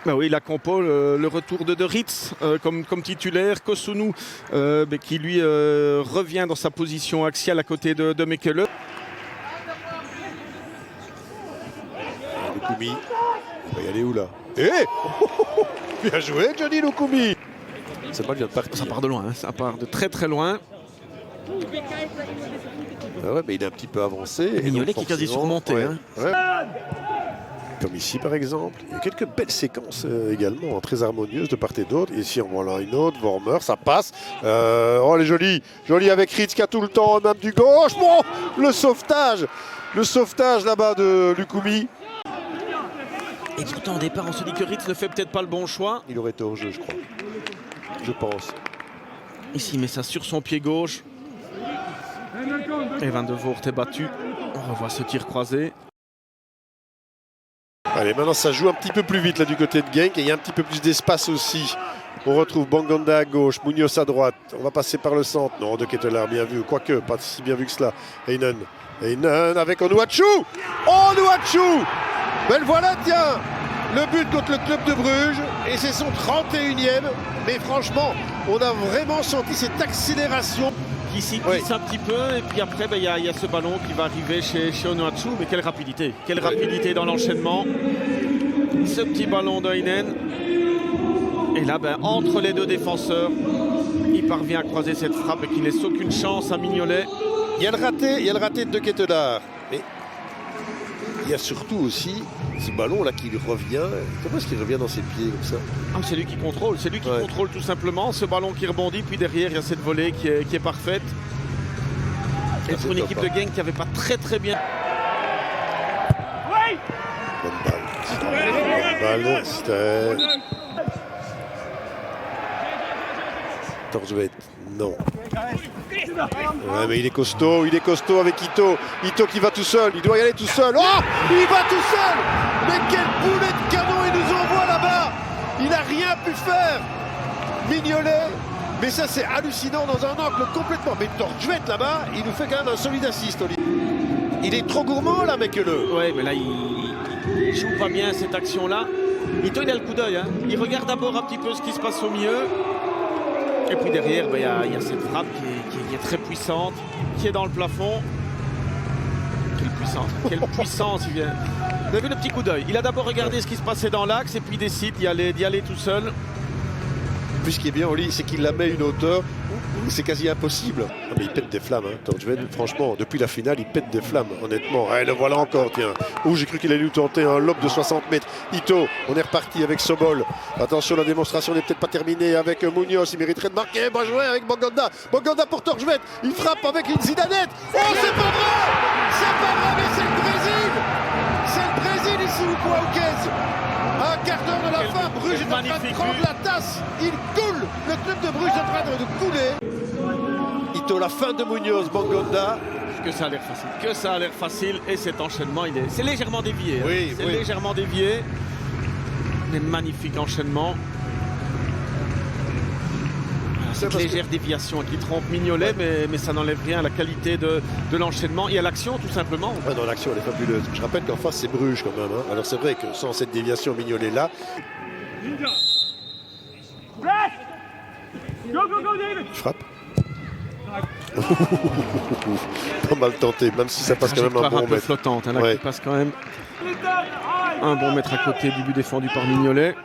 Ben oui, la compo, le retour de Ritz comme titulaire, Kosunu qui lui revient dans sa position axiale à côté de Mekele. Lukumi, il va y aller où là? Bien joué Johnny Lukumi. Ça vient de partir. Ça part de loin, hein, ça part de très très loin. Ah ouais, mais il est un petit peu avancé. Mignolet qui est quasi surmonté. Ouais, hein. ouais. Comme ici par exemple. Il y a quelques belles séquences également, très harmonieuses de part et d'autre. Ici on voit là une autre, Vormer, ça passe. Oh elle est jolie, jolie avec Ritz qui a tout le temps, même du gauche. Bon, le sauvetage là-bas de Lukumi. Et pourtant au départ on se dit que Ritz ne fait peut-être pas le bon choix. Il aurait été hors jeu je crois. Je pense. Ici il met ça sur son pied gauche. Et Van de Voort est battu. On revoit ce tir croisé. Allez, maintenant ça joue un petit peu plus vite là du côté de Genk et il y a un petit peu plus d'espace aussi. On retrouve Banganda à gauche, Munoz à droite. On va passer par le centre. Non, De Ketelaere bien vu, quoique pas si bien vu que cela. Heinen avec Onuachu. Oh, Onuachu. Ben voilà, tiens, le but contre le club de Bruges et c'est son 31e. Mais franchement, on a vraiment senti cette accélération. Qui s'y glisse un petit peu et puis après il y a ce ballon qui va arriver chez Onuachu, mais quelle rapidité dans l'enchaînement, ce petit ballon d'Heinen et là entre les deux défenseurs il parvient à croiser cette frappe et qui laisse aucune chance à Mignolet. Il y a le raté de Ketelaere, mais il y a surtout aussi ce ballon là qui lui revient. Comment est-ce qu'il revient dans ses pieds comme ça? C'est lui qui contrôle, contrôle tout simplement. Ce ballon qui rebondit, puis derrière il y a cette volée qui est parfaite. Et pour une équipe de Genk qui n'avait pas très bien. Bonne balle, c'était... Torjvet, non. Ouais, mais il est costaud avec Ito. Ito qui va tout seul, il doit y aller tout seul. Oh, il va tout seul. Mais quel boulet de canon il nous envoie là-bas. Il n'a rien pu faire. Mignolet. Mais ça c'est hallucinant dans un angle complètement. Mais Torjvet là-bas, il nous fait quand même un solide assist. Il est trop gourmand là, Mekele. Ouais, mais là il joue pas bien cette action-là. Ito il a le coup d'œil. Hein. Il regarde d'abord un petit peu ce qui se passe au milieu. Et puis derrière, il y a cette frappe qui est très puissante, qui est dans le plafond. Quelle puissance il vient. Vous avez vu le petit coup d'œil. Il a d'abord regardé ce qui se passait dans l'axe et puis il décide d'y aller tout seul. Puis ce qui est bien, Oli, c'est qu'il la met à une hauteur où c'est quasi impossible. Ah, mais il pète des flammes, hein. Torjvet, franchement, depuis la finale, il pète des flammes, honnêtement. Le voilà encore, tiens. J'ai cru qu'il allait lui tenter un lob de 60 mètres. Ito, on est reparti avec Sobol. Attention, la démonstration n'est peut-être pas terminée avec Munoz. Il mériterait de marquer. Bien joué avec Banganda. Banganda pour Torjvet. Il frappe avec une zidanette. Oh, c'est pas vrai! C'est pas vrai, mais c'est le Brésil! C'est le Brésil ici ou quoi, au caisse? Un quart d'heure de la fin, Bruges est en train de prendre la tasse. Il coule. Le club de Bruges est en train de couler. Ito, la fin de Munoz, Banganda. Que ça a l'air facile. Et cet enchaînement, c'est légèrement dévié. Oui, c'est légèrement dévié. Mais magnifique enchaînement. Cette légère déviation qui trompe Mignolet, mais ça n'enlève rien à la qualité de l'enchaînement et à l'action tout simplement. Ouais, non, l'action elle est fabuleuse. Je rappelle qu'en face c'est Bruges quand même. Hein. Alors c'est vrai que sans cette déviation Mignolet là. Frappe. Pas mal tenté, même si ça passe quand même un bon mètre. Flottante, hein, là, qui passe quand même un bon mètre à côté du but défendu par Mignolet.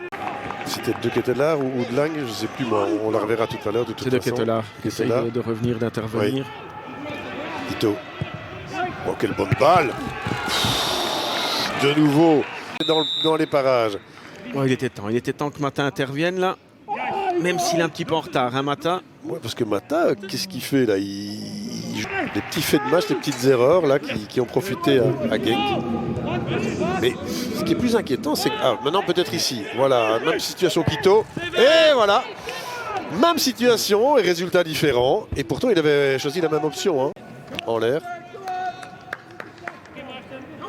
C'était De Ketelaere ou de Lang, je ne sais plus, moi, on la reverra tout à l'heure. C'est De Ketelaere qui essaye de revenir, d'intervenir. Oui. Ito. Oh, quelle bonne balle! De nouveau, dans les parages. Oh, il était temps que Mata intervienne là, même s'il est un petit peu en retard, hein, Mata. Ouais, parce que Mata, qu'est-ce qu'il fait là? Il joue des petits faits de match, des petites erreurs là qui ont profité à Genk. Mais ce qui est plus inquiétant, c'est que maintenant peut-être ici, voilà, même situation qu'Ito. Et voilà, même situation et résultat différent. Et pourtant il avait choisi la même option, hein, en l'air.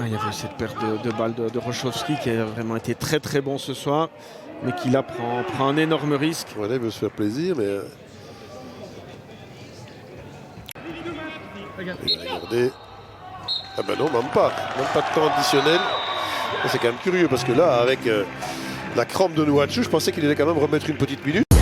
Il y avait cette perte de balle de Rochowski qui a vraiment été très bon ce soir, mais qui là prend un énorme risque. Voilà, il veut se faire plaisir, mais... Regardez. Ah ben non, même pas de temps additionnel. C'est quand même curieux parce que là, avec La crampe de Nouachu, je pensais qu'il allait quand même remettre une petite minute.